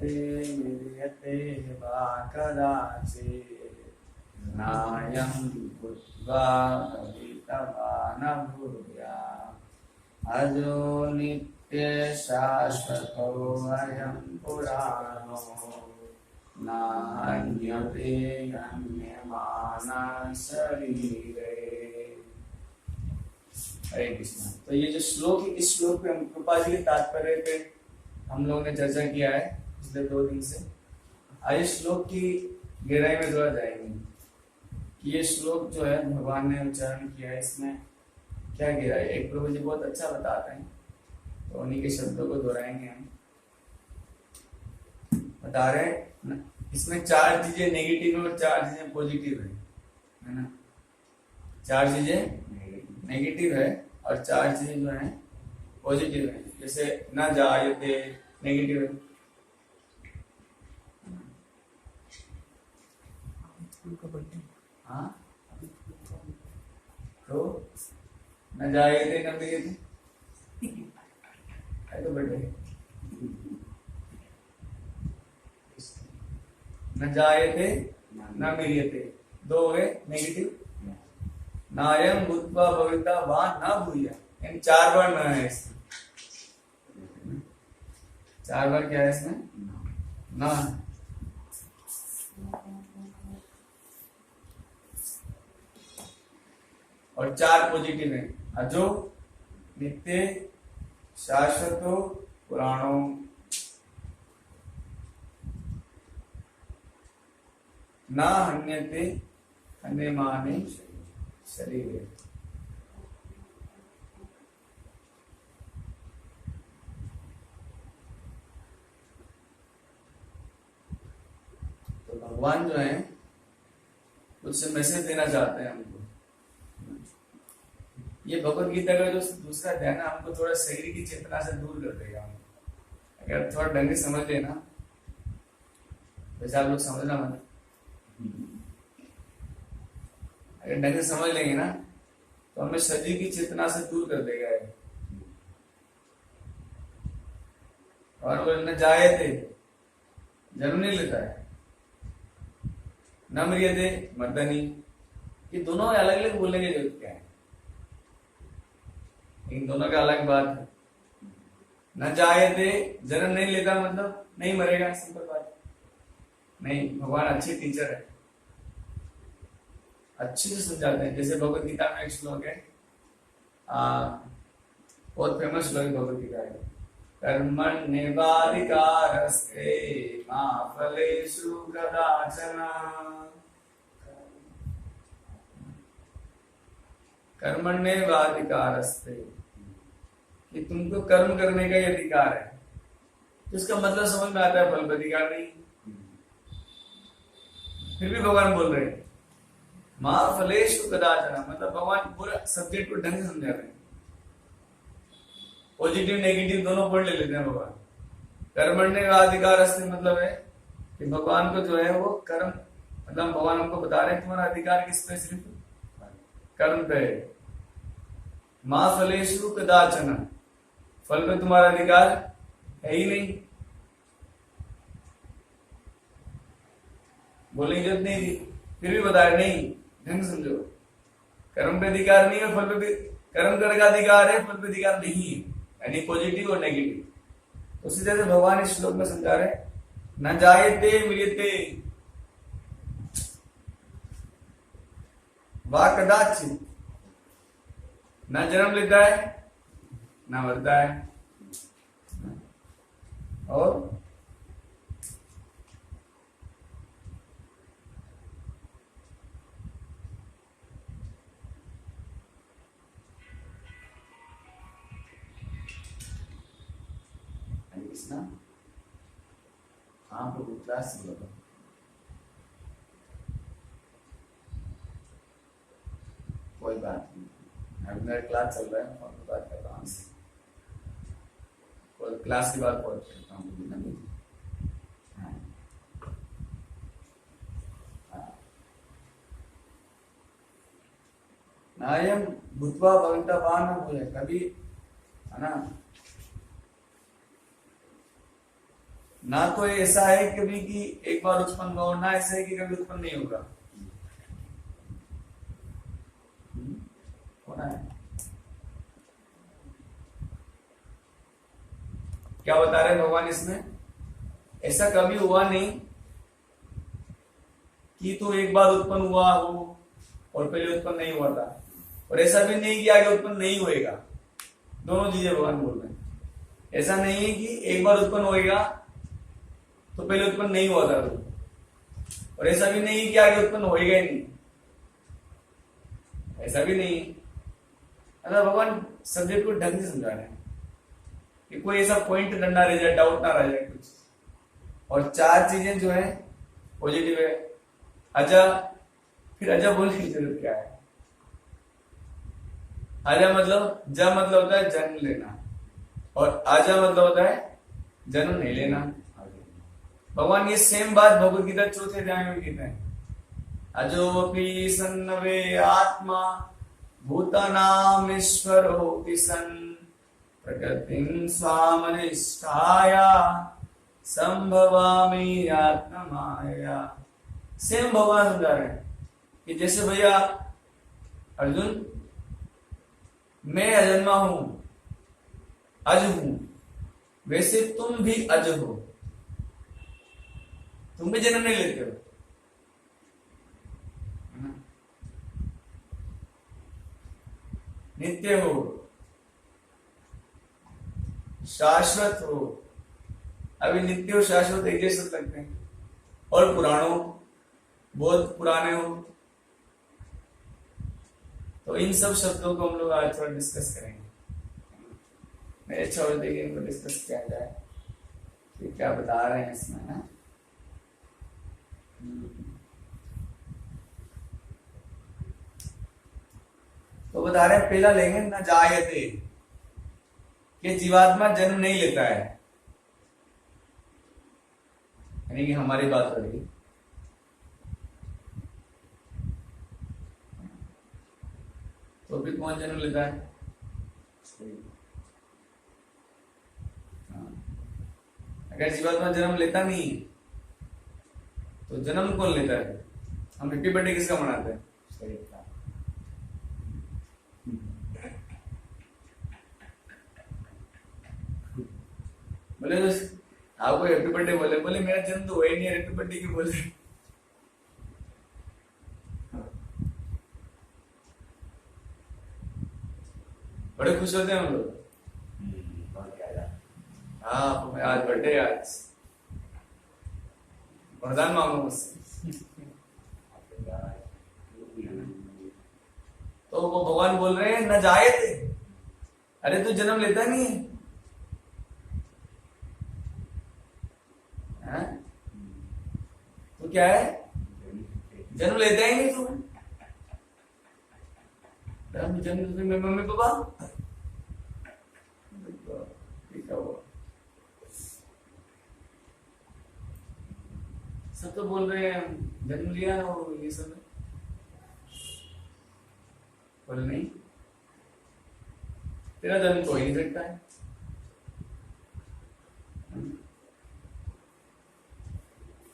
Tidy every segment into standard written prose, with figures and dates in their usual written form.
म्रियते वा कदाचित् नायं भूत्वा भवितवा न भूयात् अजो नित्य शाश्वतो अयं पुराणो नान्यते गम्यमानः शरीरे। हरे कृष्ण। तो ये जो श्लोक है, इस श्लोक पे हम कृपा जी के तात्पर्य पे हम लोगों ने चर्चा किया है पिछले 2 दिन से। आज श्लोक की गहराई में थोड़ा जाएंगे कि ये श्लोक जो है भगवान ने उच्चारण किया है, इसमें क्या गहराई। एक प्रभु जी बहुत अच्छा बताते हैं, तो उन्हीं के शब्दों को दोहराएंगे हम। बता रहे हैं इसमें 4 चीजें नेगेटिव और 4 चीजें पॉजिटिव है ना। 4 चीजें नेगेटिव है और 4 चीजें जो है पॉजिटिव है। जैसे न जायते नेगेटिव है, हाँ, तो न जायते न मिलते है, तो बर्थडे न जायते न मिलियते, 2 हो गए नेगेटिव। नायम भूत्वा भविता वा न भूया, इन 4 बार न है इसमें। 4 बार क्या है इसमें? न। और 4 पॉजिटिव है। अजो नित्य शाश्वतो पुराणो ना हन्यते हन्यमाने शरीर। तो भगवान जो है कुछ मैसेज देना चाहते हैं हमको। ये भगवत गीता का जो दूसरा अध्याय ना, हमको थोड़ा शरीर की चेतना से दूर कर देगा। अगर थोड़ा ढंग से समझ लेना, वैसे आप लोग समझना मत, अगर ढंग से समझ लेंगे ना तो हमें शरीर की चेतना से दूर कर देगा। और वो न जाए थे, जन्म नहीं लेता है, न मरियते मरदा नहीं। ये दोनों अलग अलग बोलने की जरूरत क्या है? इन दोनों का अलग बात है। न जाए थे, जन्म नहीं लेता मतलब नहीं मरेगा, सिंपल बात। नहीं, भगवान अच्छे टीचर है, अच्छे से समझाते हैं। जैसे भगवत गीता में एक श्लोक है, बहुत फेमस श्लोक है भगवत गीता का, कर्मण्येवाधिकारस्ते मा फलेषु कदाचन। कर्मण्येवाधिकारस्ते, कि तुमको कर्म करने का ही अधिकार है। तो इसका मतलब समझ में आता है, फल का अधिकार नहीं। फिर भी भगवान बोल रहे हैं मां फलेषु कदाचन, मतलब भगवान पूरा सब्जेक्ट को ढंग से समझा रहे हैं। पॉजिटिव नेगेटिव दोनों पढ़ ले लेते हैं भगवान। कर्मण्येवाधिकारस्ते मतलब है कि भगवान को जो है वो कर्म, मतलब भगवान हमको बता रहे हैं तुम्हारा अधिकार किस पे? सिर्फ कर्म पे। मां फलेषु कदाचन, फल पे तुम्हारा अधिकार है ही नहीं। बोलने की जरूरत नहीं थी, फिर भी बता रहे नहीं, ढंग समझो। कर्म पे अधिकार नहीं है, फल पे भी, कर्म करने का अधिकार है, फल पे अधिकार नहीं है, यानी पॉजिटिव और नेगेटिव। उसी तरह से भगवान इस श्लोक में समझा रहे न जायते मिलते वा कदाचित, न जन्म लेता है न मरता है। और हाँ प्रभु, क्लास बोलो, कोई बात नहीं, अभी मेरा क्लास चल रहा है, फोन पे बात कर रहा हूँ। कोई क्लास की बात बहुत करता हूँ। नायम भूत्वा भविता वा न भूयात्, कभी है ना, ना तो ऐसा है कभी कि एक बार उत्पन्न हो, ना ऐसा है कि कभी उत्पन्न नहीं होगा। होना है। क्या बता रहे भगवान इसमें? ऐसा कभी हुआ नहीं कि तो एक बार उत्पन्न हुआ हो और पहले उत्पन्न नहीं हुआ था, और ऐसा भी नहीं कि आगे उत्पन्न नहीं होएगा। दोनों चीजें भगवान बोल रहे हैं। ऐसा नहीं है कि एक बार उत्पन्न होएगा तो पहले उत्पन्न नहीं हुआ था, और ऐसा भी नहीं है कि आगे उत्पन्न होएगा ही नहीं, ऐसा भी नहीं है। अगर भगवान सब्जेक्ट को ढंग से समझा रहे हैं कि कोई ऐसा पॉइंट ना रह जाए, डाउट ना रह जाए कुछ। और चार चीजें जो है पॉजिटिव है। अजा, फिर अजा बोलने की जरूरत क्या है? अजा मतलब, ज मतलब होता है जन्म लेना, और आजा मतलब होता है जन्म नहीं लेना। भगवान ये सेम बात भगवद गीता चौथे अध्याय में कहते हैं, अजोपि सन्नवे आत्मा भूतानाम ईश्वरो सन प्रकृतिं स्वामनिष्ठाया संभवामि आत्ममाया। सेम भगवान समझा रहे हैं कि जैसे भैया अर्जुन, मैं अजन्मा हूं, अज हूं, वैसे तुम भी अज हो, तुम भी जन्म नहीं लेते हो। नित्य हो, शाश्वत हो। अभी नित्य और शाश्वत एक जैसे लगते हैं, और पुराणों बहुत पुराने हो। तो इन सब शब्दों को हम लोग आज थोड़ा डिस्कस करेंगे। मेरे छोड़ देंगे इनको डिस्कस किया जाए कि क्या बता रहे हैं इसमें ना। तो बता रहे हैं, पहला लेंगे न जायते, कि जीवात्मा जन्म नहीं लेता है, यानी कि हमारी बात हो रही। तो भी कौन जन्म लेता है? अगर जीवात्मा जन्म लेता नहीं तो जन्म कौन लेता है? हम हैप्पी बर्थडे किसका मनाते हैं? बोले तो आपको हैप्पी बर्थडे बोले, बोले मेरा जन्म तो हुआ ही नहीं, हैप्पी बर्थडे क्यों बोले? बड़े खुश होते हैं हम लोग। हाँ, आज बर्थडे, आज वरदान मांगो मुझसे। तो वो भगवान बोल रहे हैं न जाए थे, अरे तू जन्म लेता नहीं है, तो क्या है? जन्म लेता ही नहीं तू। जन्म तो मेरे मम्मी पापा, सब तो बोल रहे हैं जन्म लिया और ये सब बोल नहीं, तेरा जन्म तो हो ही नहीं सकता है।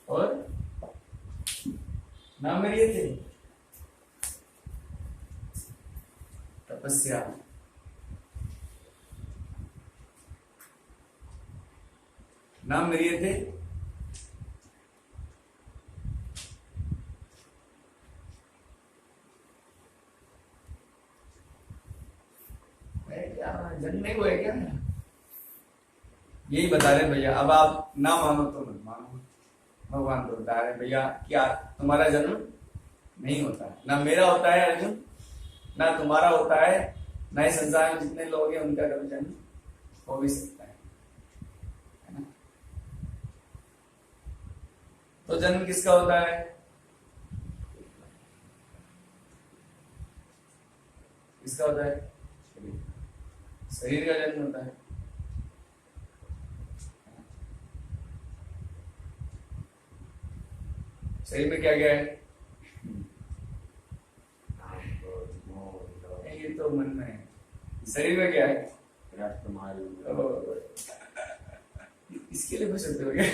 और नाम मेरे थे तपस्या, नाम मेरे थे जन्म नहीं हुआ क्या? यही बता रहे भैया। अब आप ना मानो तो मत मानो, भगवान तो बता रहे भैया क्या तुम्हारा जन्म नहीं होता है, ना मेरा होता है अर्जुन, ना तुम्हारा होता है, ना ही संसार में जितने लोग हैं उनका कभी जन्म हो भी सकता है ना? तो जन्म किसका होता है? किसका होता है? शरीर का जन्म होता है। शरीर में क्या क्या है? ये तो मन में है। शरीर में क्या है? इसके लिए खुश होते हो क्या?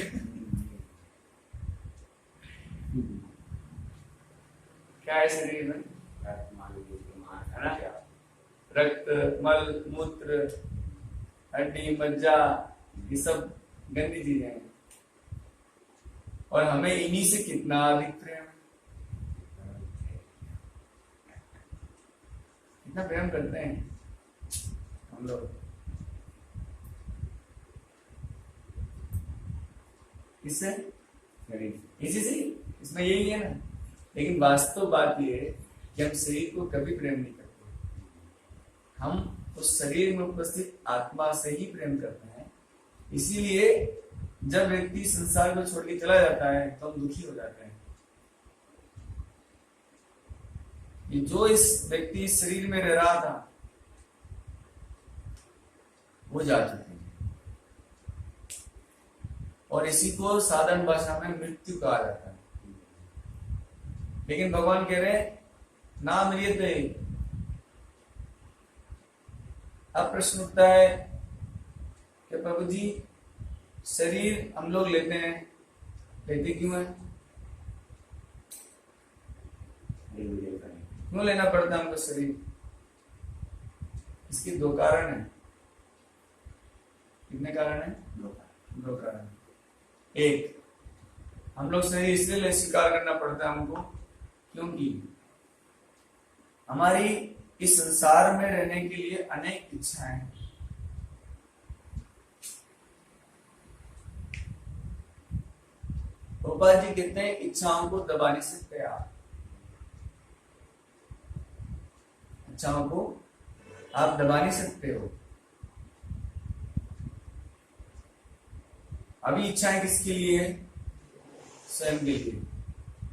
क्या है शरीर में? है ना? क्या रक्त, मल, मूत्र, हड्डी, मज्जा, ये सब गंदी चीजें हैं और हमें इन्हीं से कितना अधिक प्रेम, कितना प्रेम करते हैं हम लोग इससे, इसी से, इसमें यही है ना। लेकिन वास्तव बात यह है कि हम शरीर को कभी प्रेम नहीं करते, हम उस शरीर में उपस्थित आत्मा से ही प्रेम करते हैं। इसीलिए जब व्यक्ति संसार को छोड़ के चला जाता है तो हम दुखी हो जाते हैं कि जो इस व्यक्ति इस शरीर में रह रहा था वो जा चुके हैं, और इसी को साधारण भाषा में मृत्यु कहा जाता है। लेकिन भगवान कह रहे हैं ना म्रियते। अब प्रश्न उठता है कि प्रभु जी शरीर हम लोग लेते हैं, लेते क्यों है? क्यों लेना पड़ता है हमको शरीर? इसके दो कारण है। कितने कारण है? दो कारण। एक, हम लोग शरीर इसलिए स्वीकार करना पड़ता है हमको क्योंकि हमारी इस संसार में रहने के लिए अनेक इच्छाएं हैं। गोपाल जी कहते हैं इच्छाओं को दबा नहीं सकते आप, इच्छाओं को आप दबा नहीं सकते हो। अभी इच्छाएं किसके लिए है? स्वयं के लिए।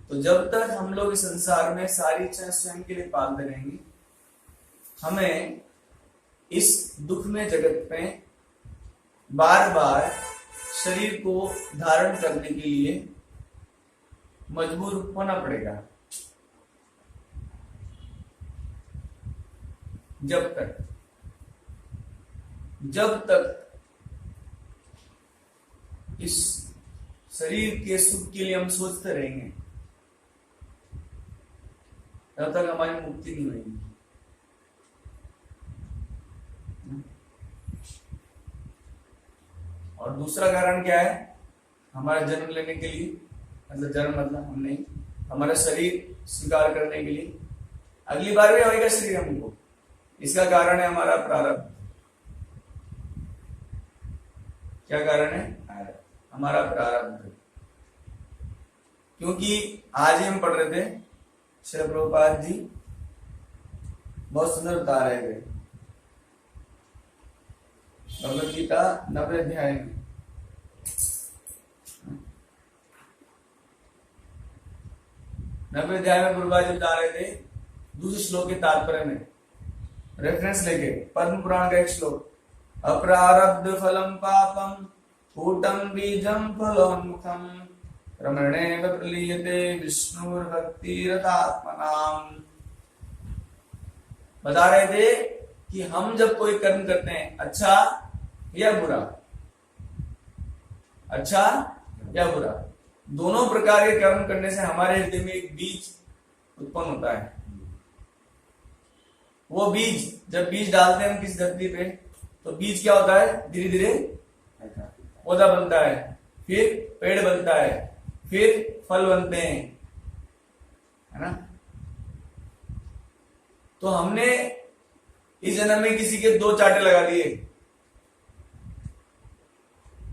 तो जब तक हम लोग इस संसार में सारी इच्छाएं स्वयं के लिए पालते रहेंगे, हमें इस दुख में जगत में बार बार शरीर को धारण करने के लिए मजबूर होना पड़ेगा। जब तक इस शरीर के सुख के लिए हम सोचते रहेंगे तब तक हमारी मुक्ति नहीं होगी। और दूसरा कारण क्या है? हमारा जन्म लेने के लिए, मतलब जन्म मतलब हम नहीं, हमारा शरीर स्वीकार करने के लिए अगली बार भी आएगा शरीर हमको। इसका कारण है हमारा प्रारब्ध। क्या कारण है? हमारा प्रारब्ध। क्योंकि आज ही हम पढ़ रहे थे, श्री प्रभुपाद जी बहुत सुंदर बता रहे थे भगवद गीता 90 अध्याय में। 90 अध्याय में प्रभुपाद जी बता रहे थे दूसरे श्लोक के तात्पर्य में रेफरेंस लेके, पद्म पुराण का एक श्लोक, अप्रारब्ध फलम पापम कूटम बीजम फलोन्मुखम रमणेव प्रलीयते विष्णुर्भक्तिरतात्मनाम। बता रहे थे कि हम जब कोई कर्म करते हैं, अच्छा या बुरा, अच्छा या बुरा, दोनों प्रकार के कर्म करने से हमारे हृदय में एक बीज उत्पन्न होता है। वो बीज, जब बीज डालते हैं हम किसी धरती पे, तो बीज क्या होता है? धीरे धीरे पौधा बनता है, फिर पेड़ बनता है, फिर फल बनते हैं, है ना? तो हमने इस जन्म में किसी के 2 चांटे लगा दिए,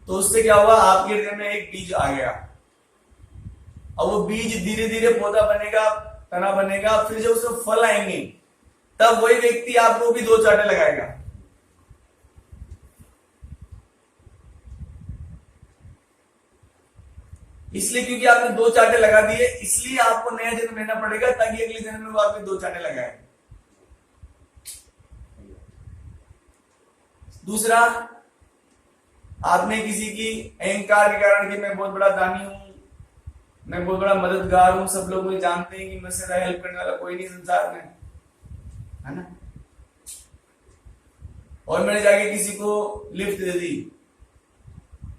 तो उससे क्या हुआ? आपके हृदय में एक बीज आ गया। और वो बीज धीरे धीरे पौधा बनेगा, तना बनेगा, फिर जब उसमें फल आएंगे तब वही व्यक्ति आपको भी 2 चांटे लगाएगा। इसलिए क्योंकि आपने 2 चांटे लगा दिए, इसलिए आपको नया जन्म लेना पड़ेगा ताकि अगले जन्म में वो आपके 2 चांटे लगाए। दूसरा, आपने किसी की अहंकार के कारण कि मैं बहुत बड़ा दानी हूं, मैं बहुत बड़ा मददगार हूं, सब लोग मुझे जानते हैं कि मुझसे ज्यादा हेल्प करने वाला कोई नहीं संसार में, है ना? और मैंने जाके किसी को लिफ्ट दे दी,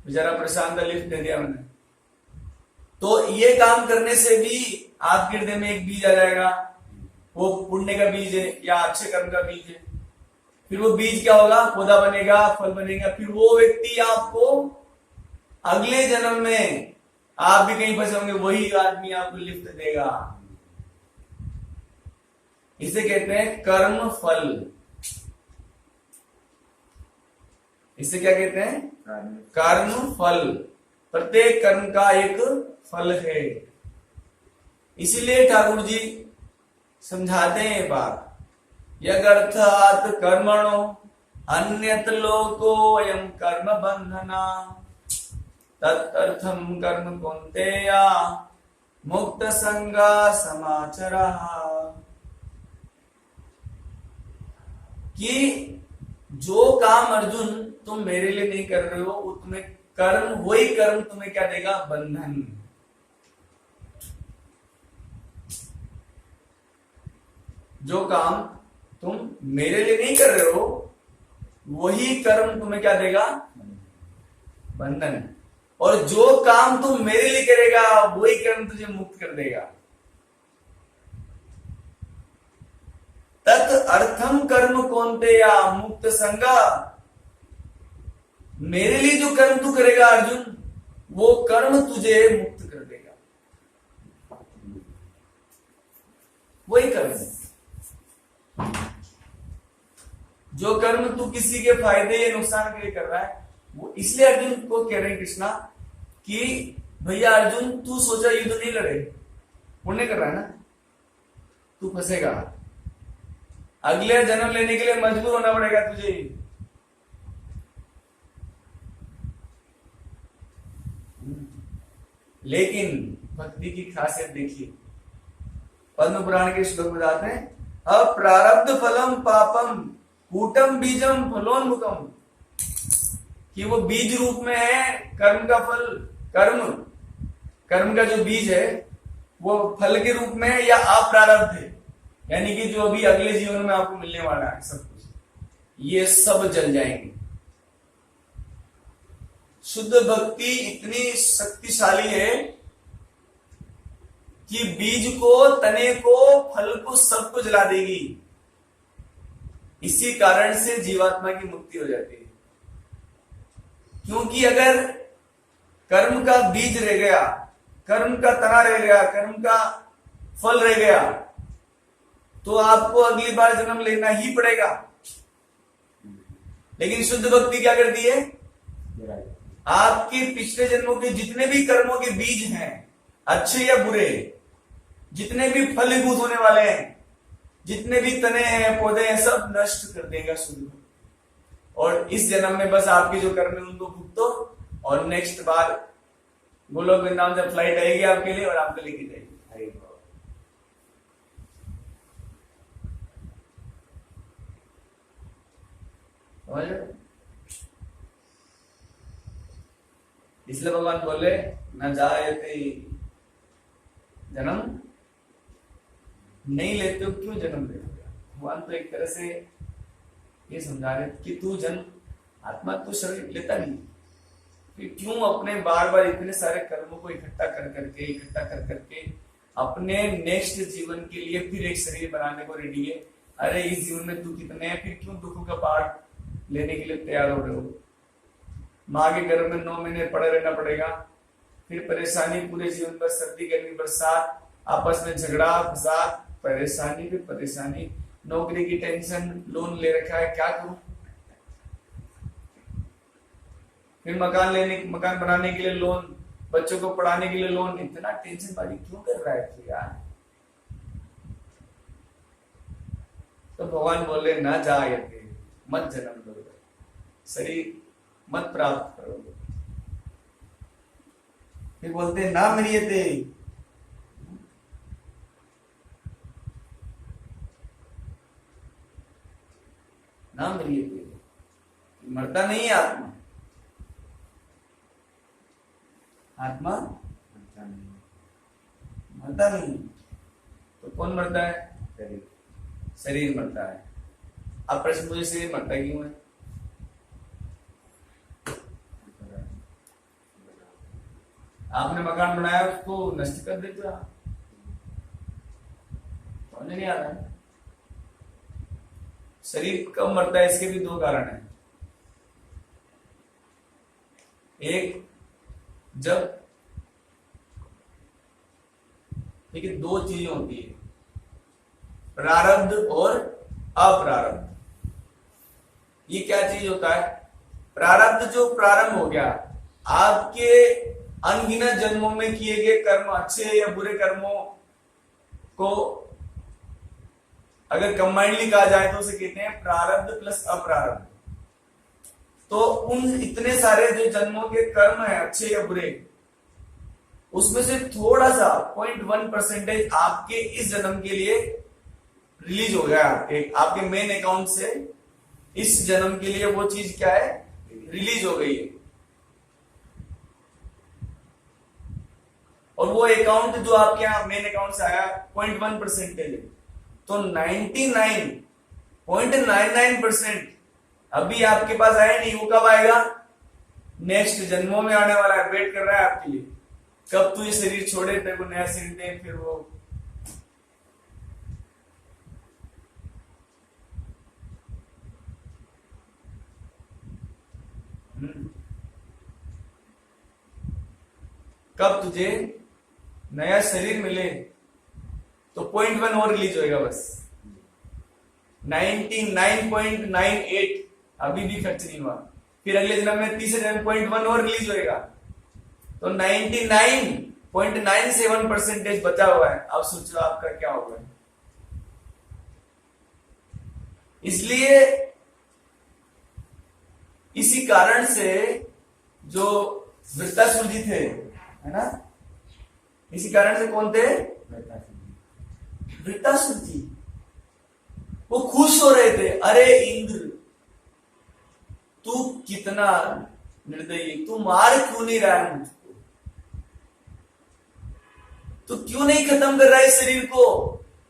बेचारा परेशान था, लिफ्ट दे दिया मैंने। तो ये काम करने से भी आपके हृदय में एक बीज आ जाएगा, वो पुण्य का बीज है या अच्छे कर्म का बीज है। फिर वो बीज क्या होगा, पौधा बनेगा, फल बनेगा। फिर वो व्यक्ति आपको अगले जन्म में, आप भी कहीं फंसे होंगे, वही आदमी आपको लिफ्ट देगा। इसे कहते हैं कर्म फल। इसे क्या कहते हैं, कर्म फल। प्रत्येक कर्म का एक फल है। इसीलिए ठाकुर जी समझाते हैं बात, यदर्थात् कर्मणो अन्यत लोको अयं कर्म बंधना तदर्थम कर्म कौन्तेया मुक्त संगा समाचरा। कि जो काम अर्जुन तुम मेरे लिए नहीं कर रहे हो, वो तुम्हें कर्म, वही कर्म तुम्हें क्या देगा, बंधन। जो काम तुम मेरे लिए नहीं कर रहे हो, वही कर्म तुम्हें क्या देगा, बंधन। और जो काम तुम मेरे लिए करेगा, वही कर्म तुझे मुक्त कर देगा। तत् अर्थम कर्म कौन्तेया मुक्त संगा। मेरे लिए जो कर्म तू करेगा अर्जुन, वो कर्म तुझे मुक्त कर देगा। वही कर्म है। जो कर्म तू किसी के फायदे या नुकसान के लिए कर रहा है, वो इसलिए अर्जुन को कह रहे हैं कृष्णा कि भैया अर्जुन, तू सोचा युद्ध नहीं लड़े, पुण्य कर रहा है ना, तू फंसेगा। अगले जन्म लेने के लिए मजबूर होना पड़ेगा तुझे। लेकिन भक्ति की खासियत देखिए, पद्म पुराण के श्लोक बताते हैं, अप्रारब्ध फलम पापम कूटम बीजम फलोन्मुखम। कि वो बीज रूप में है कर्म का फल। कर्म का जो बीज है वो फल के रूप में है या अप्रारब्ध है, यानी कि जो अभी अगले जीवन में आपको मिलने वाला है सब कुछ, ये सब जल जाएंगे। शुद्ध भक्ति इतनी शक्तिशाली है कि बीज को, तने को, फल को, सबको जला देगी। इसी कारण से जीवात्मा की मुक्ति हो जाती है। क्योंकि अगर कर्म का बीज रह गया, कर्म का तना रह गया, कर्म का फल रह गया, तो आपको अगली बार जन्म लेना ही पड़ेगा। लेकिन शुद्ध भक्ति क्या करती है, आपके पिछले जन्मों के जितने भी कर्मों के बीज हैं, अच्छे या बुरे, जितने भी फलीभूत होने वाले हैं, जितने भी तने हैं, पौधे हैं, सब नष्ट कर देगा शुद्ध भक्ति। और इस जन्म में बस आपके जो कर्म है उनको भुगतो, और नेक्स्ट बार गोलोक वृंदावन से फ्लाइट आएगी आपके लिए और आपको लेके जाएगी। इसलिए भगवान बोले न जायते, जन्म नहीं लेते हो, क्यों जन्म ले? भगवान तो एक तरह से ये समझा रहे कि तू जन्म, आत्मा तो शरीर लेता नहीं, फिर क्यों अपने बार बार इतने सारे कर्मों को इकट्ठा कर करके अपने नेक्स्ट जीवन के लिए फिर एक शरीर बनाने को रेडी है। अरे इस जीवन में तू कितने हैं, फिर क्यों दुखों का पाठ लेने के लिए तैयार हो रहे हो? माँ के गर्भ में 9 महीने पड़े रहना पड़ेगा, फिर परेशानी पूरे जीवन पर, सर्दी गर्मी बरसात, आपस में झगड़ा फसाद, परेशानी पे परेशानी, नौकरी की टेंशन, लोन ले रखा है, क्या करूं? फिर मकान बनाने के लिए लोन, बच्चों को पढ़ाने के लिए लोन, इतना टेंशन बाजी क्यों कर रहा है तू यार? तो भगवान बोले ना जायते, मत जन्म लो, शरीर मत प्राप्त करो। फिर बोलते ना मरियते, ना मरियते, मरता नहीं है आत्मा। आत्मा मरता नहीं, तो कौन मरता है? शरीर मरता है। अब प्रश्न मुझे, शरीर मरता क्यों है? आपने मकान बनाया उसको नष्ट कर देते हो आप। समझ नहीं आ रहा है। शरीर कब मरता है इसके भी दो कारण हैं। एक, जब देखिए दो चीजें होती है, प्रारब्ध और अप्रारब्ध। ये क्या चीज होता है? प्रारब्ध जो प्रारंभ हो गया, आपके अनगिनत जन्मों में किए गए कर्म, अच्छे या बुरे कर्मों को अगर कंबाइंडली कहा जाए तो उसे कहते हैं प्रारब्ध प्लस अप्रारब्ध। तो उन इतने सारे जो जन्मों के कर्म है, अच्छे या बुरे, उसमें से थोड़ा सा 0.1% आपके इस जन्म के लिए रिलीज हो गया, आपके मेन अकाउंट से इस जन्म के लिए वो चीज क्या है, रिलीज हो गई है। और वो अकाउंट जो आपके यहां मेन अकाउंट से आया 0.1% है, तो 99.99% अभी आपके पास आया नहीं। वो कब आएगा? नेक्स्ट जन्मों में आने वाला है, वेट कर रहा है आपके लिए। कब तू ये शरीर छोड़े, तेरे को नया शरीर दे, फिर वो कब तुझे नया शरीर मिले तो 0.1 और रिलीज होएगा बस। 99.98 अभी भी खर्च नहीं हुआ, फिर अगले जन्म में तीसरे जन्म 0.1 और रिलीज होएगा, तो 99.97% बचा हुआ है। अब सोचो आपका क्या होगा। इसलिए इसी कारण से जो वृत्तासुर जी थे, है ना, इसी कारण से कौन थे? वृत्तासुर जी। वो खुश हो रहे थे, अरे इंद्र तू कितना निर्दयी, तू मार क्यों नहीं रहा है मुझको, तू क्यों नहीं खत्म कर रहा है शरीर को?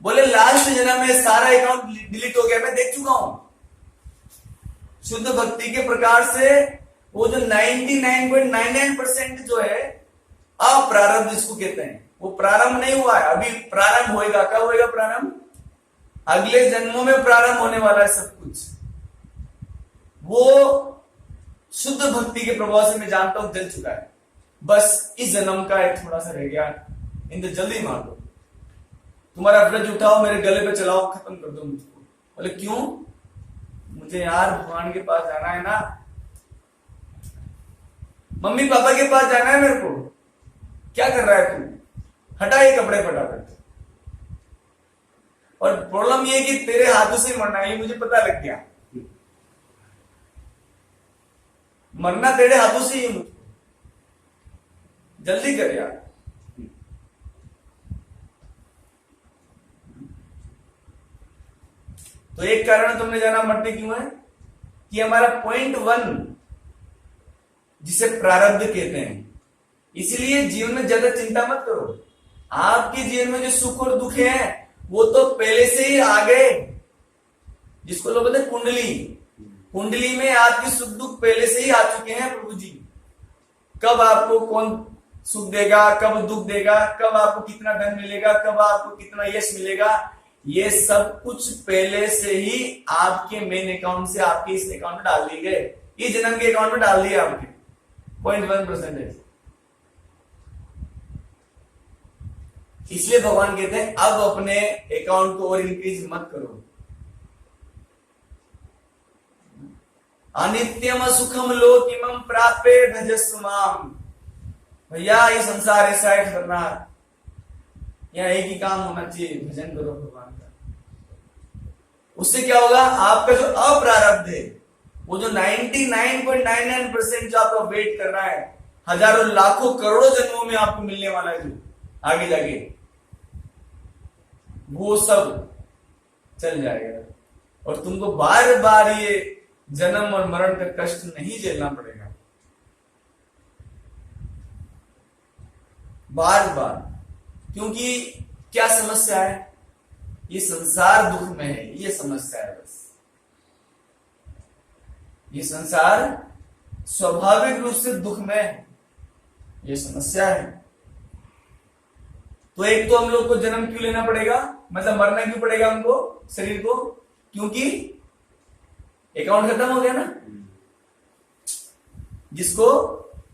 बोले लास्ट जन्म में सारा अकाउंट डिलीट हो गया, मैं देख चुका हूं। शुद्ध भक्ति के प्रकार से वो जो 99.99% जो है अप्रारब्ध जिसको कहते हैं, वो प्रारंभ नहीं हुआ है, अभी प्रारंभ होएगा। कब होएगा प्रारंभ? अगले जन्मों में प्रारंभ होने वाला है सब कुछ। वो शुद्ध भक्ति के प्रभाव से मैं जानता हूं जल चुका है, बस इस जन्म का एक थोड़ा सा रह गया। इंद्र जल्दी मार दो, तुम्हारा व्रज उठाओ, मेरे गले पे चलाओ, खत्म कर दो मुझको। बोले क्यों? मुझे यार भगवान के पास जाना है ना, मम्मी पापा के पास जाना है मेरे को। क्या कर रहा है तू? हटा ये कपड़े फटाफट। और प्रॉब्लम ये कि तेरे हाथों से मरना है, ये मुझे पता लग गया। मरना तेरे हाथों से ही है, मुझको जल्दी कर यार। तो एक कारण तुमने जाना मरते क्यों है कि हमारा 0.1 जिसे प्रारब्ध कहते हैं। इसलिए जीवन में ज्यादा चिंता मत करो। आपके जीवन में जो सुख और दुख है वो तो पहले से ही आ गए, जिसको लोग बोलते हैं कुंडली। कुंडली में आपके सुख दुख पहले से ही आ चुके हैं प्रभु जी। कब आपको कौन सुख देगा, कब दुख देगा, कब आपको कितना धन मिलेगा, कब आपको कितना यश मिलेगा, ये सब कुछ पहले से ही आपके मेन अकाउंट से आपके इस अकाउंट में डाल दिए गए, इस जन्म के अकाउंट में डाल दिए आपके 0.1%। इसलिए भगवान कहते हैं अब अपने अकाउंट को और इंक्रीज मत करो। अनित्यम सुखम लोकिमम प्राप्य भजस्व माम। भैया ये संसार ऐसा है खतरनाक, यहाँ एक ही काम होना चाहिए, भजन करो भगवान का। उससे क्या होगा? आपका जो अप्रारब्ध है, वो जो 99.99% जो आपका वेट कर रहा है, हजारों लाखों करोड़ों जन्मों में आपको मिलने वाला है जो आगे जाके, वो सब चल जाएगा और तुमको बार बार ये जन्म और मरण का कष्ट नहीं झेलना पड़ेगा। बार बार। क्योंकि क्या समस्या है? ये संसार दुख में है, ये समस्या है बस। ये संसार स्वाभाविक रूप से दुख में है। ये समस्या है। तो एक तो हम लोग को जन्म क्यों लेना पड़ेगा, मतलब मरना क्यों पड़ेगा हमको शरीर को, क्योंकि अकाउंट खत्म हो गया ना, जिसको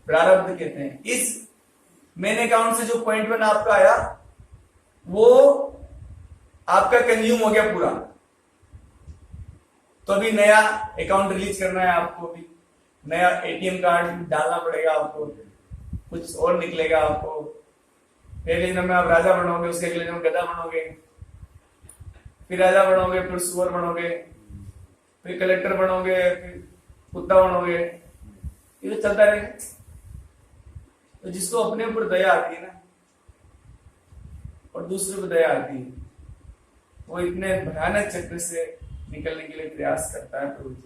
प्रारब्ध कहते हैं। इस मेन अकाउंट से जो .1 आपका आया वो आपका कंज्यूम हो गया पूरा, तो अभी नया अकाउंट रिलीज करना है आपको, भी नया एटीएम कार्ड डालना पड़ेगा आपको, कुछ और निकलेगा आपको। अगले जन्म में आप राजा बनोगे, उसके अगले जन्म गधा बनोगे, फिर राजा बनोगे, फिर सुअर बनोगे, फिर कलेक्टर बनोगे, फिर कुत्ता बनोगे, ये तो चलता रहेगा। तो जिसको अपने ऊपर दया आती है ना और दूसरे पर दया आती है, वो इतने भयानक चक्र से निकलने के लिए प्रयास करता है प्रभु जी।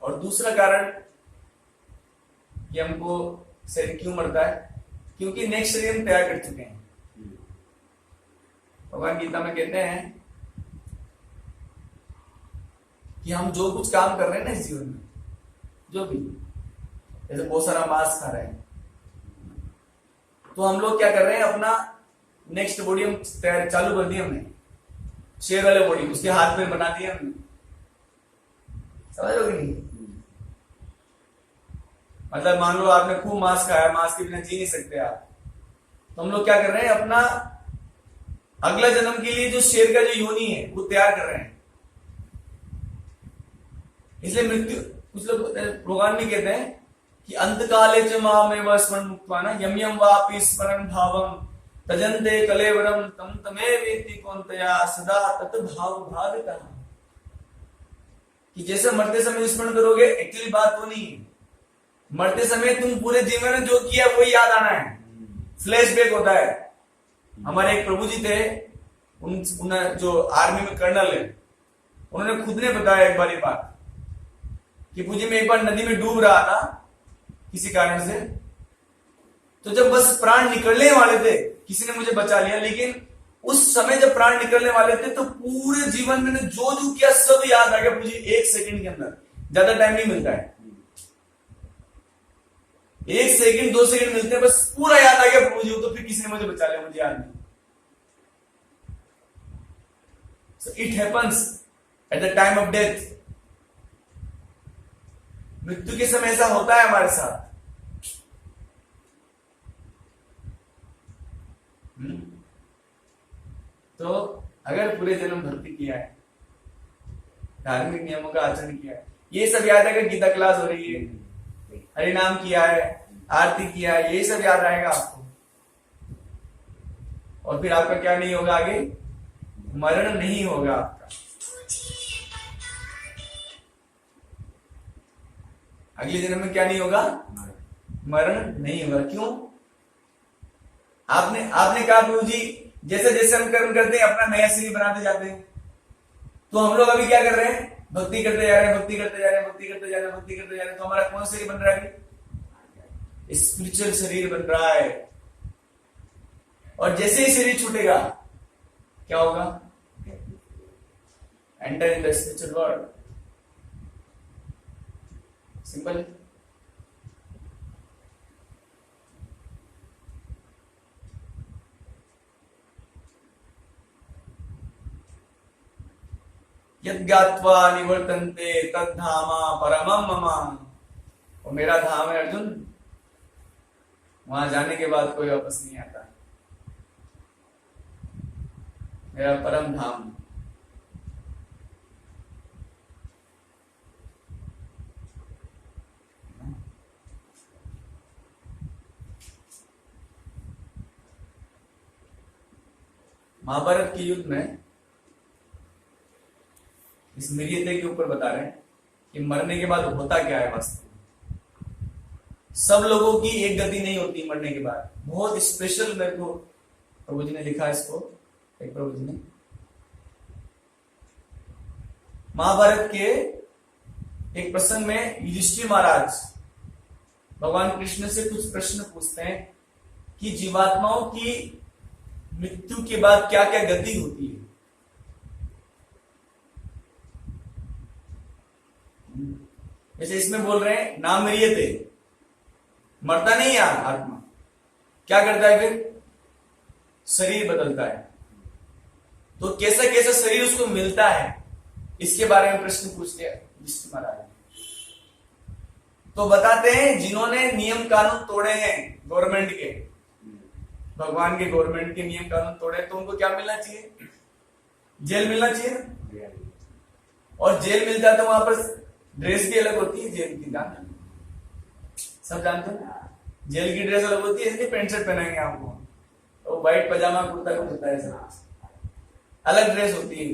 और दूसरा कारण कि हमको शरीर क्यों मरता है, क्योंकि नेक्स्ट शरीर हम तैयार कर चुके हैं। भगवान गीता में कहते हैं कि हम जो कुछ काम कर रहे हैं ना इस जीवन में, जो भी, जैसे बहुत सारा मांस खा रहे हैं, तो हम लोग क्या कर रहे हैं, अपना नेक्स्ट बॉडी हम तैयार चालू कर दी हमने, शेर वाले बॉडी उसके हाथ में बना दिया हमने, समझ लो कि नहीं। मतलब मान लो आपने खूब मांस खाया, मांस के बिना जी नहीं सकते आप, तो हम लोग क्या कर रहे हैं, अपना अगला जन्म के लिए जो शेर का जो योनि है वो तैयार कर रहे हैं। इसलिए मृत्यु, कुछ लोग भगवान भी कहते हैं कि अंतकाले च मामेव स्मरण मुक्त्वा न यम यम वापि स्मरण भावम तजन्ते कलेवरम तम तमेवेति कौन्तेय सदा तत भाव भावितः। कि जैसे मरते समय स्मरण करोगे, एक्चुअली बात वो नहीं है, मरते समय तुम पूरे जीवन में जो किया वही याद आना है, फ्लैशबैक होता है। हमारे एक प्रभु जी थे, उन जो आर्मी में कर्नल है, उन्होंने खुद ने बताया एक बार ये बात कि पूजी मैं एक बार नदी में डूब रहा था किसी कारण से, तो जब बस प्राण निकलने वाले थे, किसी ने मुझे बचा लिया, लेकिन उस समय जब प्राण निकलने वाले थे तो पूरे जीवन में जो जो किया सब याद आ गया पूजी, 1 सेकंड के अंदर। ज्यादा टाइम नहीं मिलता है, 1 सेकंड 2 सेकंड मिलते हैं, बस पूरा याद आ गया प्रभु जी, तो फिर किसी ने मुझे बचा लिया, मुझे याद नहीं। So it happens at the time of death. मृत्यु के समय ऐसा होता है हमारे साथ। तो अगर पूरे जन्म भक्ति किया है, धार्मिक नियमों का आचरण किया है, ये सब याद है, अगर गीता क्लास हो रही है, हरिनाम किया है, आरती किया है, ये सब याद आएगा आपको। और फिर आपका क्या नहीं होगा, आगे मरण नहीं होगा आपका। अगले जन्म में क्या नहीं होगा, मरण नहीं होगा। क्यों? आपने कहा प्रभु जी जैसे जैसे हम कर्म करते हैं अपना नया शरीर बनाते जाते हैं, तो हम लोग अभी क्या कर रहे हैं, भक्ति करते जा रहे हैं, भक्ति करते जा रहे हैं, भक्ति करते जा रहे हैं, भक्ति करते जा रहे हैं, तो हमारा कौन शरीर बन रहा है, स्पिरिचुअल शरीर बन रहा है। और जैसे ही शरीर छूटेगा क्या होगा, enter in the spiritual world. Simple. यद् ज्ञात्वा निवर्तन्ते तद्धामा परमं मम। और मेरा धाम है अर्जुन, वहां जाने के बाद कोई वापस नहीं आता, मेरा परम धाम। महाभारत के युद्ध में इस मिर्यते के ऊपर बता रहे हैं कि मरने के बाद होता क्या है वास्तव में। सब लोगों की एक गति नहीं होती मरने के बाद, बहुत स्पेशल मेरे को प्रभु जी ने लिखा इसको, एक प्रभु जी ने महाभारत के एक प्रसंग में युधिष्ठिर महाराज भगवान कृष्ण से कुछ प्रश्न पूछते हैं कि जीवात्माओं की मृत्यु के बाद क्या क्या गति होती है। जैसे इसमें बोल रहे हैं ना मरियते, मरता नहीं यार आत्मा, क्या करता है फिर? शरीर बदलता है। तो कैसा कैसा शरीर उसको मिलता है, इसके बारे में प्रश्न पूछते हैं विष्णु महाराज। तो बताते हैं जिन्होंने नियम कानून तोड़े हैं गवर्नमेंट के, भगवान के गवर्नमेंट के नियम कानून तोड़े, तो उनको क्या मिलना चाहिए? जेल मिलना चाहिए। और जेल मिलता है तो वहां पर ड्रेस भी अलग होती है जेल की, जानते सब जानते हैं। जेल की ड्रेस अलग होती है, इसलिए पैंट शर्ट पहनाएंगे आपको, तो व्हाइट पजामा कुर्ता का होता है, सब अलग ड्रेस होती है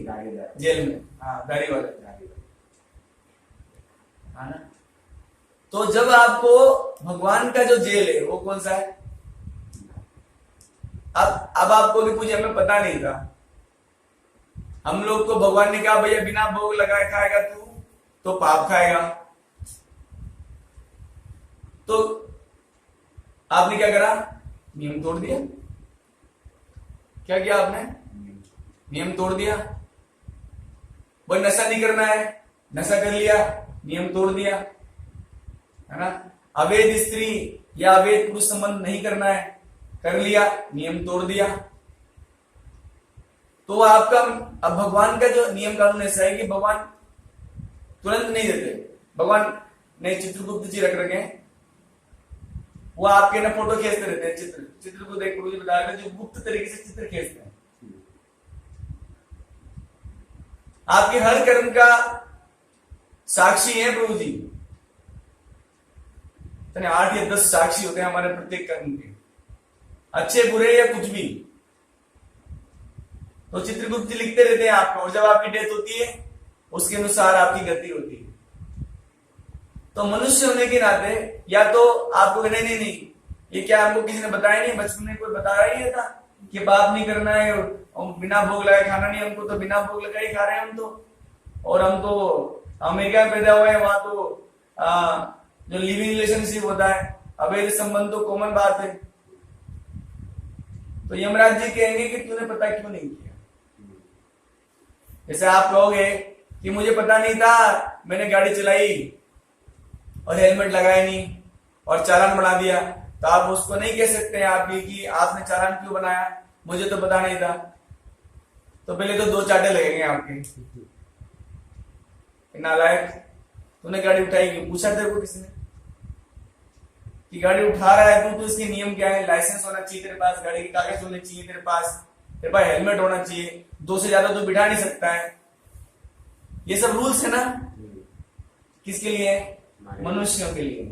जेल में। हाँ, दाढ़ी वाले, है ना। तो जब आपको भगवान का जो जेल है वो कौन सा है? अब आपको भी कुछ हमें पता नहीं था, हम लोग को भगवान ने कहा भैया बिना भोग लगाए खाएगा तू तो पाप खाएगा। तो आपने क्या करा? नियम तोड़ दिया। क्या किया आपने? नियम तोड़ दिया। वो नशा नहीं करना है, नशा कर लिया, नियम तोड़ दिया, है ना। अवैध स्त्री या अवैध पुरुष संबंध नहीं करना है, कर लिया, नियम तोड़ दिया। तो आपका अब भगवान का जो नियम कानून ऐसा है कि भगवान तुरंत नहीं देते। भगवान ने चित्रगुप्त जी रख रखे हैं, वो आपके ना फोटो खींचते रहते हैं। चित्र को देख मुझे बताया जो गुप्त तरीके से चित्र खींचते हैं। आपके हर कर्म का साक्षी है प्रभु जी। 8 या 10 साक्षी होते हैं हमारे प्रत्येक कर्म के, अच्छे बुरे या कुछ भी। तो चित्रगुप्त जी लिखते रहते हैं आपको, और जब आपकी डेथ होती है उसके अनुसार आपकी गति होती है। तो मनुष्य होने के नाते या तो आपको नहीं, ये क्या हमको किसी ने बताया नहीं, बचपन में कोई बताया ही था कि पाप नहीं करना है और बिना भोग लगाए खाना नहीं, हमको तो बिना भोग लगाए खा रहे हैं हम तो। और हम तो अमेरिका में पैदा हुए हैं, वहां तो जो लिविंग रिलेशनशिप होता है, अवैध संबंध तो कॉमन बात है। तो यमराज जी कहेंगे कि तूने पता क्यों नहीं किया। जैसे आप कहोगे कि मुझे पता नहीं था, मैंने गाड़ी चलाई और हेलमेट लगाया नहीं और चालान बना दिया, तो आप उसको नहीं कह सकते हैं आप कि आपने चालान क्यों बनाया, मुझे तो पता नहीं था। तो पहले तो 2 चाटे लगेंगे आपके, नालायक, तूने गाड़ी उठाई क्यों? पूछा तेरे को किसने कि गाड़ी उठा रहा है तो इसके नियम क्या है? लाइसेंस होना चाहिए तेरे पास, गाड़ी के कागज होने चाहिए तेरे पास हेलमेट होना चाहिए, 2 से ज्यादा तो बिठा नहीं सकता है। ये सब रूल्स है ना, किसके लिए? मनुष्यों के लिए।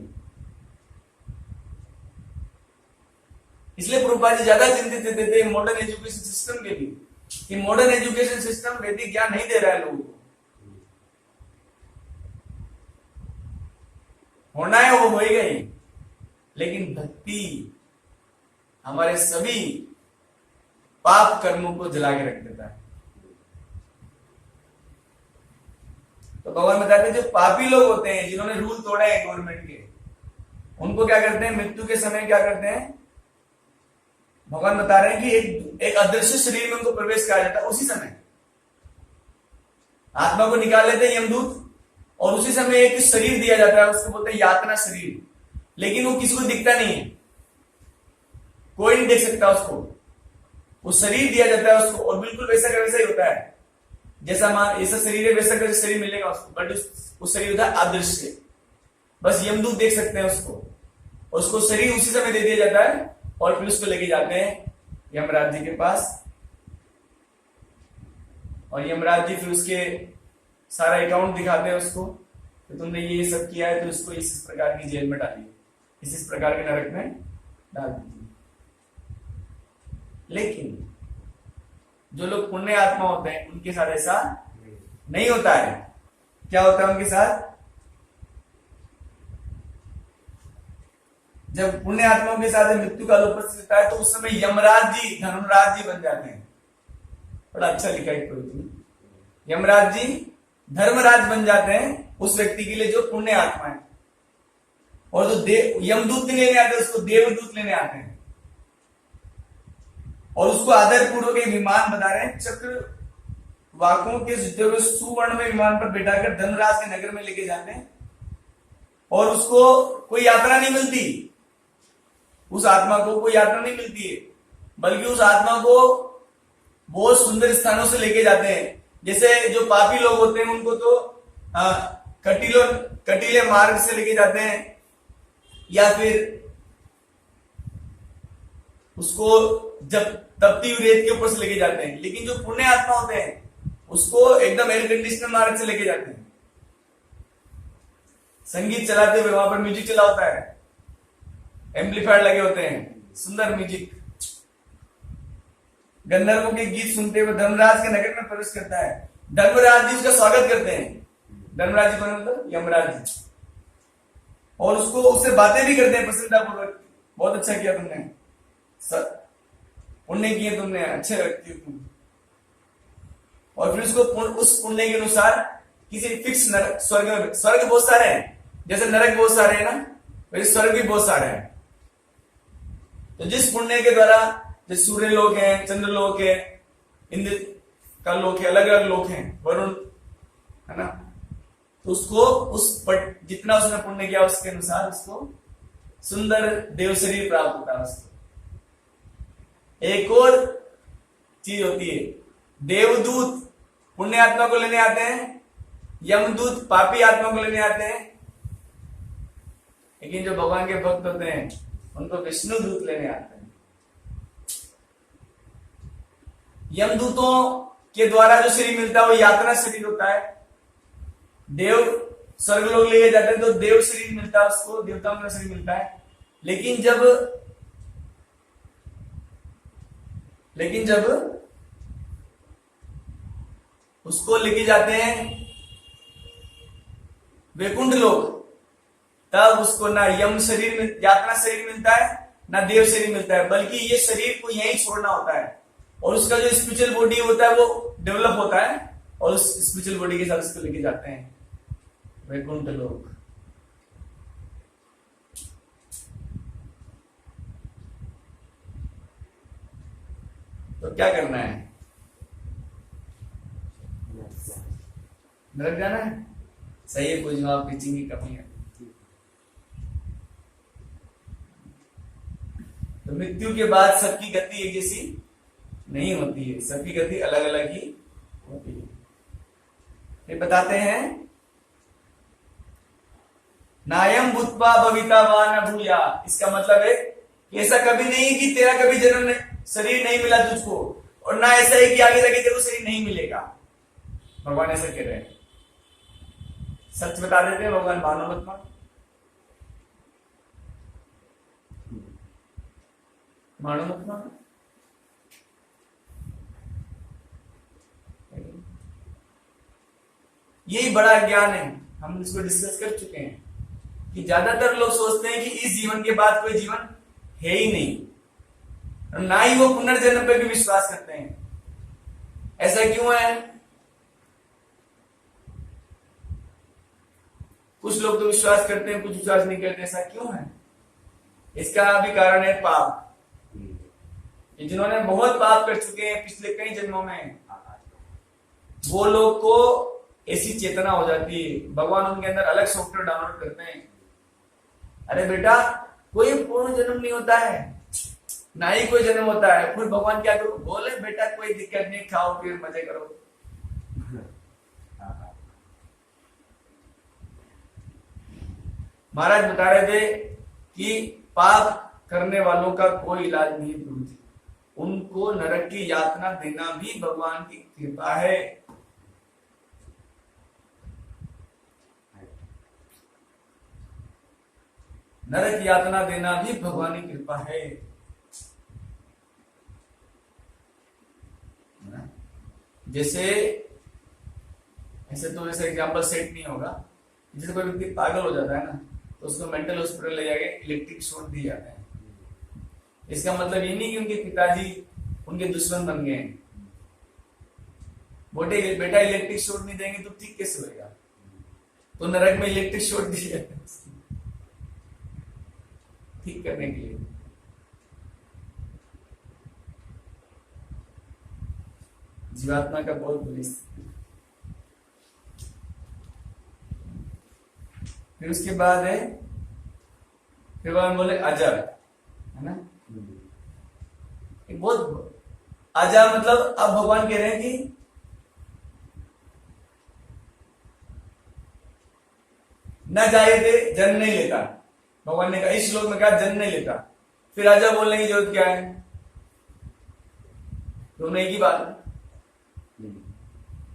इसलिए प्रभुपाद जी ज्यादा चिंतित थे मॉडर्न एजुकेशन सिस्टम के लिए, कि मॉडर्न एजुकेशन सिस्टम वैदिक ज्ञान नहीं दे रहा है लोगों को। होना है वो होएगा ही, लेकिन भक्ति हमारे सभी पाप कर्मों को जला के रख देता है। तो भगवान बताते हैं जो पापी लोग होते हैं, जिन्होंने रूल तोड़े हैं गवर्नमेंट के, उनको क्या करते हैं? मृत्यु के समय क्या करते हैं? भगवान बता रहे हैं कि एक अदृश्य शरीर में उनको प्रवेश किया जाता है। उसी समय आत्मा को निकाल लेते हैं यमदूत, और उसी समय एक शरीर दिया जाता है, उसको बोलते हैं यातना शरीर। लेकिन वो किसी को दिखता नहीं है, कोई नहीं देख सकता उसको। वो शरीर दिया जाता है उसको, और बिल्कुल वैसा का वैसा ही होता है, जैसा ऐसा शरीर है वैसा का शरीर मिलेगा उसको, बट उस शरीर होता है अदृश्य, बस यमदूत देख सकते हैं उसको। और उसको शरीर उसी समय दे दिया जाता है, और फिर उसको लेके जाते हैं यमराज जी के पास। और यमराज जी फिर उसके सारा अकाउंट दिखाते हैं उसको कि तुमने ये सब किया है, तो इसको इस प्रकार की जेल में डालिए, इस प्रकार के नरक में डाल दीजिए। लेकिन जो लोग पुण्य आत्मा होते हैं उनके साथ ऐसा नहीं होता है। क्या होता है उनके साथ? जब पुण्य आत्माओं के साथ मृत्यु काल उपस्थित होता है, तो उस समय यमराज जी धर्मराज जी बन जाते हैं। बड़ा अच्छा लिखा है यमराज जी धर्मराज बन जाते हैं उस व्यक्ति के लिए जो पुण्य आत्मा है। और जो यमदूत लेने आते हैं उसको देवदूत लेने आते हैं, और उसको आदर पूर्वक एक विमान बना रहे हैं, चक्र वाकों के सुवर्ण में विमान पर बैठाकर धनराज के नगर में लेके जाते हैं। और उसको कोई यात्रा नहीं मिलती, उस आत्मा को कोई यात्रा नहीं मिलती है, बल्कि उस आत्मा को बहुत सुंदर स्थानों से लेके जाते हैं। जैसे जो पापी लोग होते हैं उनको तो कटीले मार्ग से लेके जाते हैं, या फिर उसको जब तपती हुई रेत के ऊपर से लेके जाते हैं। लेकिन जो पुण्य आत्मा होते हैं उसको एकदम एयर कंडीशनर मार्ग से लेके जाते हैं। संगीत चलाते हुए, वहां पर म्यूजिक चला होता है, एम्पलीफायर लगे होते हैं, सुंदर म्यूजिक, गंधर्वों के गीत सुनते हुए धर्मराज के नगर में प्रवेश करता है। धर्मराज जी उसका स्वागत करते हैं। धर्मराज जी कौन मतलब? यमराज जी। और उसको उससे बातें भी करते हैं प्रसन्नतापूर्वक, बहुत अच्छा किया तुमने, पुण्य किए तुमने, अच्छे व्यक्ति हो तुम। और फिर उसको उस पुण्य के अनुसार किसी फिक्स नरक, स्वर्ग बहुत सारे हैं, जैसे नरक बहुत सारे हैं ना, वैसे स्वर्ग भी बहुत सारे हैं। तो जिस पुण्य के द्वारा, जैसे सूर्य लोक है, चंद्र लोक है, इंद्र का लोक है, अलग अलग लोक हैं, वरुण है ना, तो उसको जितना उसने पुण्य किया उसके अनुसार उसको सुंदर देव शरीर प्राप्त होता है उसको। एक और चीज होती है, देवदूत पुण्य आत्मा को लेने आते हैं, यमदूत पापी आत्मा को लेने आते हैं, लेकिन जो भगवान के भक्त होते हैं उनको विष्णु दूत लेने आते हैं। यमदूतों के द्वारा जो शरीर मिलता है वो यात्रा शरीर होता है। देव स्वर्ग लोग ले जाते हैं तो देव शरीर मिलता है उसको, देवताओं का शरीर मिलता है। लेकिन जब उसको लेके जाते हैं वैकुंठ लोग, तब उसको ना यम शरीर में यात्रा शरीर मिलता है, ना देव शरीर मिलता है, बल्कि ये शरीर को यहीं छोड़ना होता है और उसका जो स्पिरिचुअल बॉडी होता है वो डेवलप होता है और उस स्पिरिचुअल बॉडी के साथ उसको लेके जाते हैं वैकुंठ लोग। तो क्या करना है? नरक जाना है? सही है, कोई जवाब टीचिंग की कमी है। तो मृत्यु के बाद सबकी गति एक जैसी नहीं होती है, सबकी गति अलग अलग ही होती है। ये बताते हैं, नायम भूत्वा भविता वा न भूया। इसका मतलब है कि ऐसा कभी नहीं कि तेरा कभी जन्म शरीर नहीं मिला तुझको, और ना ऐसा है कि आगे जाके तेरे को शरीर नहीं मिलेगा। भगवान ऐसा कह रहे हैं, सच बता देते हैं भगवान, मानो मत मानो। मानो मत मानो, यही बड़ा ज्ञान है। हम इसको डिस्कस कर चुके हैं कि ज्यादातर लोग सोचते हैं कि इस जीवन के बाद कोई जीवन है ही नहीं, ना ही वो पुनर्जन्म पे भी विश्वास करते हैं। ऐसा क्यों है? कुछ लोग तो विश्वास करते हैं, कुछ विश्वास नहीं करते। ऐसा क्यों है? इसका भी कारण है पाप। जिन्होंने बहुत पाप कर चुके हैं पिछले कई जन्मों में, वो लोग को ऐसी चेतना हो जाती है, भगवान उनके अंदर अलग सॉफ्टवेयर डाउनलोड करते हैं। अरे बेटा, कोई पूर्ण जन्म नहीं होता है, ना ही कोई जन्म होता है। फिर भगवान क्या करो? बोले बेटा कोई दिक्कत नहीं, खाओ फिर मजे करो। महाराज बता रहे थे कि पाप करने वालों का कोई इलाज नहीं प्रभु जी, उनको नरक की यातना देना भी भगवान की कृपा है। नरक यातना देना भी भगवान की कृपा है। जैसे ऐसे तो वैसे एग्जाम्पल सेट नहीं होगा। जैसे कोई व्यक्ति पागल हो जाता है ना, तो उसको मेंटल हॉस्पिटल ले जाके इलेक्ट्रिक शॉक दिए जाते हैं। इसका मतलब ये नहीं कि उनके पिताजी उनके दुश्मन बन गए हैं। बोटे बेटा इलेक्ट्रिक शॉक नहीं देंगे तो ठीक कैसे होगा? तो नरक में इलेक्ट्रिक शॉक दिए जाते हैं ठीक करने के लिए। जीवात्मा का बहुत बुरी स्थिति। फिर उसके बाद है, फिर भगवान बोले अजर, है ना। एक बहुत अजर मतलब अब भगवान कह रहे हैं कि न जाए थे जन्म नहीं लेता। भगवान ने कहा, इस श्लोक में कहा जन्म नहीं लेता, फिर अजर बोलने की जरूरत क्या है? दोनों एक ही बात है।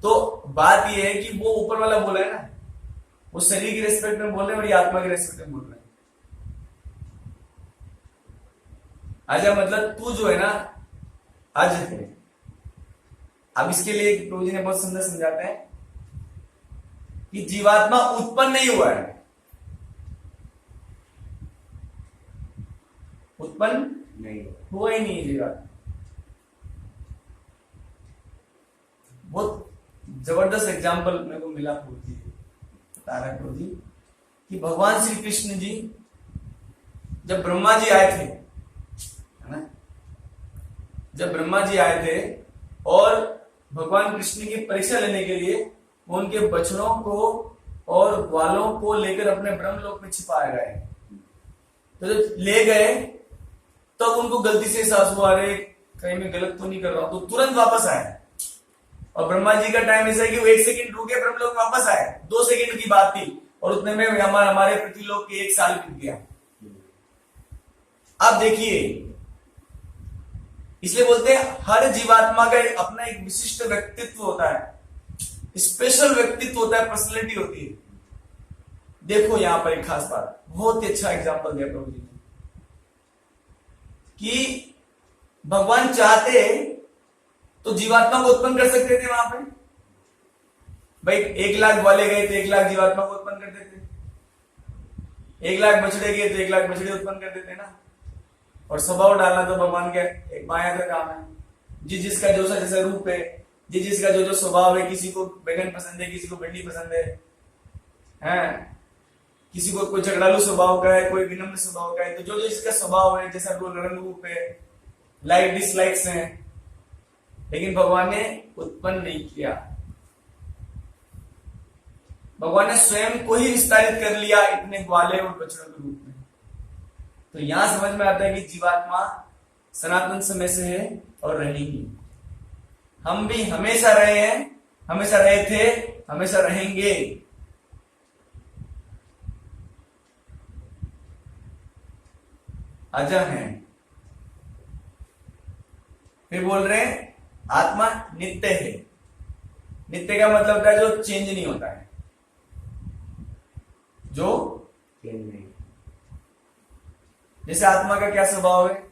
तो बात यह है कि वो ऊपर वाला बोला है ना, वो शरीर की रेस्पेक्ट में बोल रहे हैं और ये आत्मा की रेस्पेक्ट में बोल रहे हैं। अजय मतलब तू जो है ना, अज है। अब इसके लिए प्रभु जी ने बहुत सुंदर समझाते हैं कि जीवात्मा उत्पन्न नहीं हुआ है, उत्पन्न नहीं हुआ ही नहीं है जीवात्मा। बहुत जबरदस्त एग्जाम्पल मेरे को मिला प्रभु जी बता रहे प्रभु जी कि भगवान श्री कृष्ण जी जब ब्रह्मा जी आए थे, है ना, जब ब्रह्मा जी आए थे और भगवान कृष्ण की परीक्षा लेने के लिए वो उनके बछड़ों को और ग्वालों को लेकर अपने ब्रह्मलोक में छिपाए गए। तो जब ले गए तब तो उनको गलती से एहसास हुआ, अरे कहीं मैं गलत तो नहीं कर रहा हूं, तो तुरंत वापस आए। और ब्रह्मा जी का टाइम ऐसा है कि वो 1 सेकंड रुके, ब्रह्मलोक वापस आए। 2 सेकंड की बात थी और उतने में हमारे पृथ्वीलोक के 1 साल बीत गया। अब देखिए, इसलिए बोलते हैं हर जीवात्मा का अपना एक विशिष्ट व्यक्तित्व होता है, स्पेशल व्यक्तित्व होता है, पर्सनैलिटी होती है। देखो यहां पर एक खास बात, बहुत ही अच्छा एग्जांपल दिया प्रभु जी ने कि भगवान चाहते तो जीवात्मा को उत्पन्न कर सकते थे वहां पे। भाई 1 लाख ग्वाले गए तो 1 लाख जीवात्मा को उत्पन्न कर देते, 1 लाख बछड़े गए तो 1 लाख बछड़े उत्पन्न कर देते ना। और स्वभाव डालना तो भगवान का एक माया का काम है। जिसका जो सा जैसा रूप है, जिसका जो स्वभाव है, किसी को बैगन पसंद है, किसी को भिंडी पसंद है, किसी को कोई झगड़ालू स्वभाव का है, कोई विनम्र स्वभाव का है। तो जो जिसका स्वभाव है, जैसा रंग रूप है, लाइक डिसलाइक्स हैं, लेकिन भगवान ने उत्पन्न नहीं किया। भगवान ने स्वयं को ही विस्तारित कर लिया इतने ग्वाले और बछड़ों के रूप में। तो यहां समझ में आता है कि जीवात्मा सनातन समय से है और रहेगी। हम भी हमेशा रहे हैं, हमेशा रहे थे, हमेशा रहेंगे। अजर हैं। फिर बोल रहे हैं आत्मा नित्य है। नित्य का मतलब होता है जो चेंज नहीं होता है, जो चेंज नहीं। जैसे आत्मा का क्या स्वभाव है?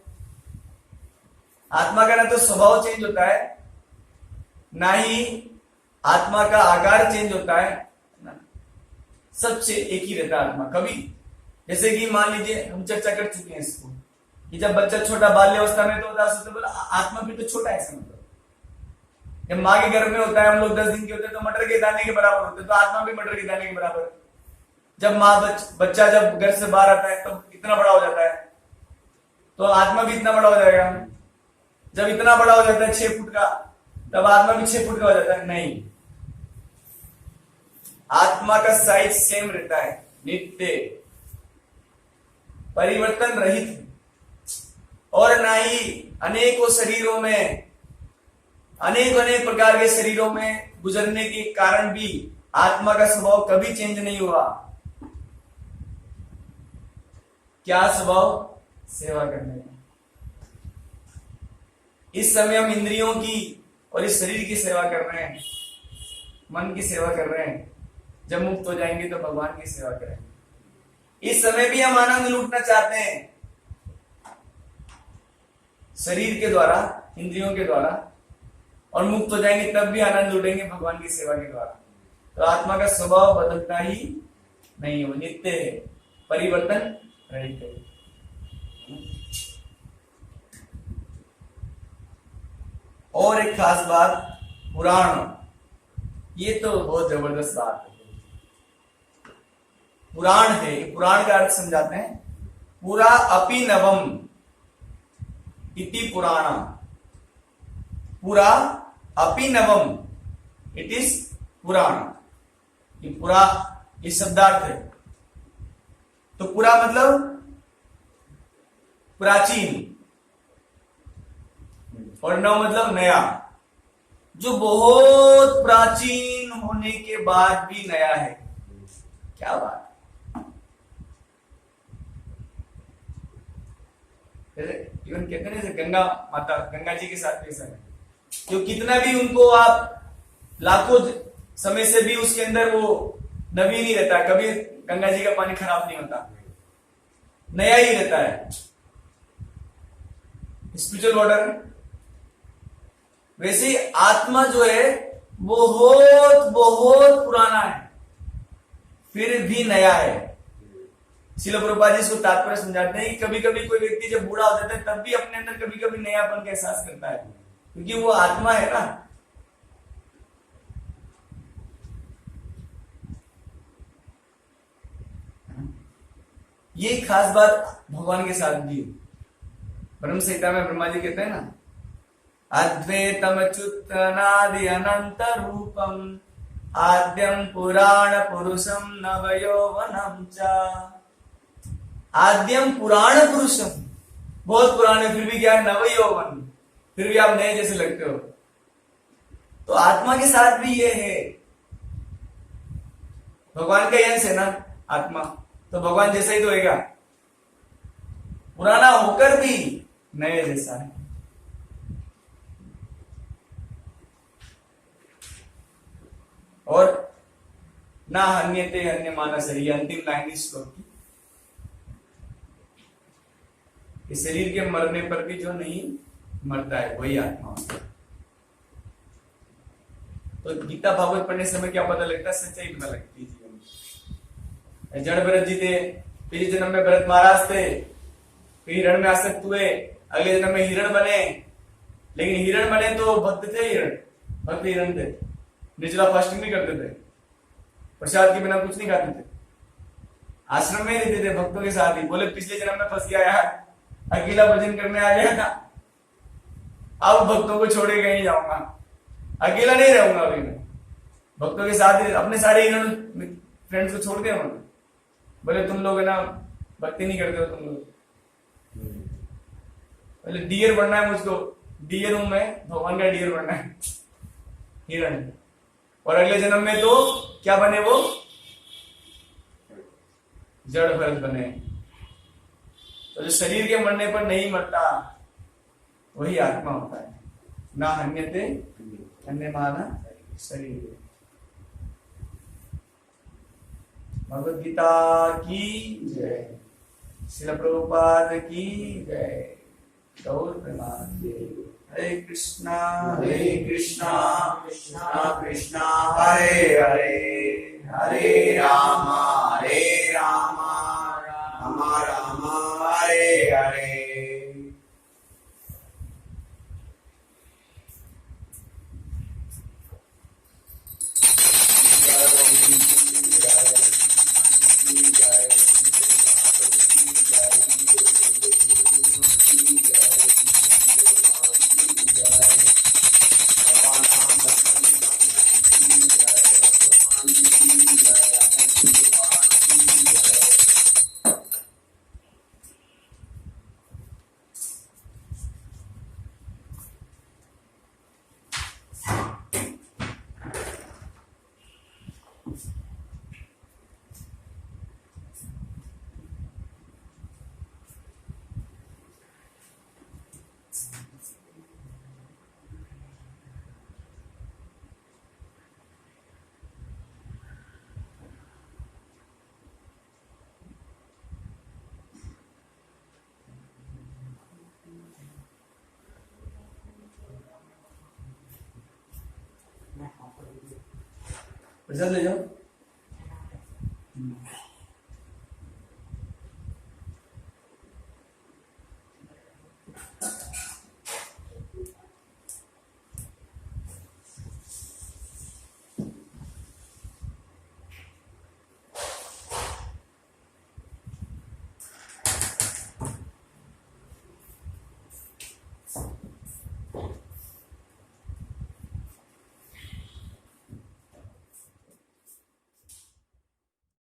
आत्मा का ना तो स्वभाव चेंज होता है, ना ही आत्मा का आकार चेंज होता है ना, सबसे एक ही रहता है आत्मा। कभी जैसे कि मान लीजिए हम चर्चा कर चुके हैं इसको कि जब बच्चा छोटा बाल्यावस्था में तो होता है, बोला आत्मा भी तो छोटा है। ऐसा मतलब जब माँ के गर्भ में होता है, हम लोग 10 दिन के होते हैं तो मटर के दाने के बराबर होते हैं, तो आत्मा भी मटर के दाने के बराबर। जब माँ बच्चा जब घर से बाहर आता है तब तो इतना बड़ा हो जाता है, तो आत्मा भी इतना बड़ा हो जाएगा। जब इतना बड़ा हो जाता है 6 फुट का, तब आत्मा भी 6 फुट का हो जाता है। नहीं, आत्मा का साइज सेम रहता है, नित्य, परिवर्तन रहित। और ना ही अनेकों शरीरों में, अनेक प्रकार के शरीरों में गुजरने के कारण भी आत्मा का स्वभाव कभी चेंज नहीं हुआ। क्या स्वभाव? सेवा करने का। इस समय हम इंद्रियों की और इस शरीर की सेवा कर रहे हैं, मन की सेवा कर रहे हैं। जब मुक्त हो जाएंगे तो भगवान की सेवा करेंगे। इस समय भी हम आनंद लूटना चाहते हैं शरीर के द्वारा, इंद्रियों के द्वारा, और मुक्त हो जाएंगे तब भी आनंद लूटेंगे भगवान की सेवा के द्वारा। तो आत्मा का स्वभाव बदलता ही नहीं है, वो नित्य है, परिवर्तन रहित है। और एक खास बात, पुराण, ये तो बहुत जबरदस्त बात है। पुराण है, पुराण का अर्थ समझाते हैं। पुरा अपि नवम इति पुराण। पुरा अपि नवम, इट इज पुराण। ये पुरा, ये शब्दार्थ है। तो पुरा मतलब प्राचीन, और नव मतलब नया, जो बहुत प्राचीन होने के बाद भी नया है। क्या बात। इवन कहते हैं जैसे गंगा माता, गंगा जी के साथ भी ऐसा है, जो कितना भी उनको आप लाखों समय से भी उसके अंदर वो नवीन ही रहता है, कभी गंगा जी का पानी खराब नहीं होता, नया ही रहता है। स्पिरिचुअल वाटर वैसे ही आत्मा जो है बहुत बहुत पुराना है, फिर भी नया है। श्रील प्रभुपाद जी इसको तात्पर्य समझाते हैं कि कभी कभी कोई व्यक्ति जब बूढ़ा हो जाता है तब भी अपने अंदर कभी कभी नयापन का एहसास करता है, क्योंकि वो आत्मा है ना। ये खास बात भगवान के साथ भी। ब्रह्म संहिता में ब्रह्मा जी कहते हैं ना, अद्वैतम अच्युतनादि अनंत रूपम आद्यम पुराण पुरुषम नवयौवनम च। आद्यम पुराण पुरुषम, बहुत पुराने, फिर भी क्या है, नवयौवन, फिर भी आप नए जैसे लगते हो। तो आत्मा के साथ भी ये है, भगवान का अंश है ना आत्मा, तो भगवान जैसा ही तो होगा, पुराना होकर भी नए जैसा है। और ना हन्यते हन्य मानस है, ये अंतिम लाइन इस श्लोक की। इस शरीर के मरने पर भी जो नहीं मरता है वही आत्मा होता है। तो गीता भागवत पढ़ने समय क्या पता लगता है, सच्चाई पता लगती है जीवन में। जड़ भरत जी थे, पिछले जन्म में भरत महाराज थे, फिर हिरण में आसक्त हुए, अगले जन्म में हिरण बने, लेकिन हिरण बने तो भक्त थे, हिरण भक्त हिरण थे, निर्जला फास्टिंग भी करते थे, प्रसाद के बिना कुछ नहीं खाते थे, आश्रम में रहते थे भक्तों के साथ ही। बोले पिछले जन्म में फंस गया यार, अकेला भजन करने आ गया था, अब भक्तों को छोड़े कहीं जाऊंगा, अकेला नहीं रहूंगा अभी मैं, भक्तों के साथ ही। अपने सारे इन्होंने फ्रेंड्स को छोड़ दिया उन्होंने, बोले तुम लोग है ना भक्ति नहीं करते हो तुम लोग, बोले डियर बनना है मुझको, डियर हूं मैं, भगवान का डियर बनना है, हिरण। और अगले जन्म में तो क्या बने वो, जड़ भरत बने। तो जो शरीर के मरने पर नहीं मरता वही आत्मा होता है, ना हन्यते अन्य माना शरीर। भगवद गीता की जय, श्रील प्रभुपाद की जय, गौर प्रेमानंद। हरे कृष्णा कृष्णा कृष्णा हरे हरे, हरे रामा राम राम हरे हरे। प्रसाद ले जाओ।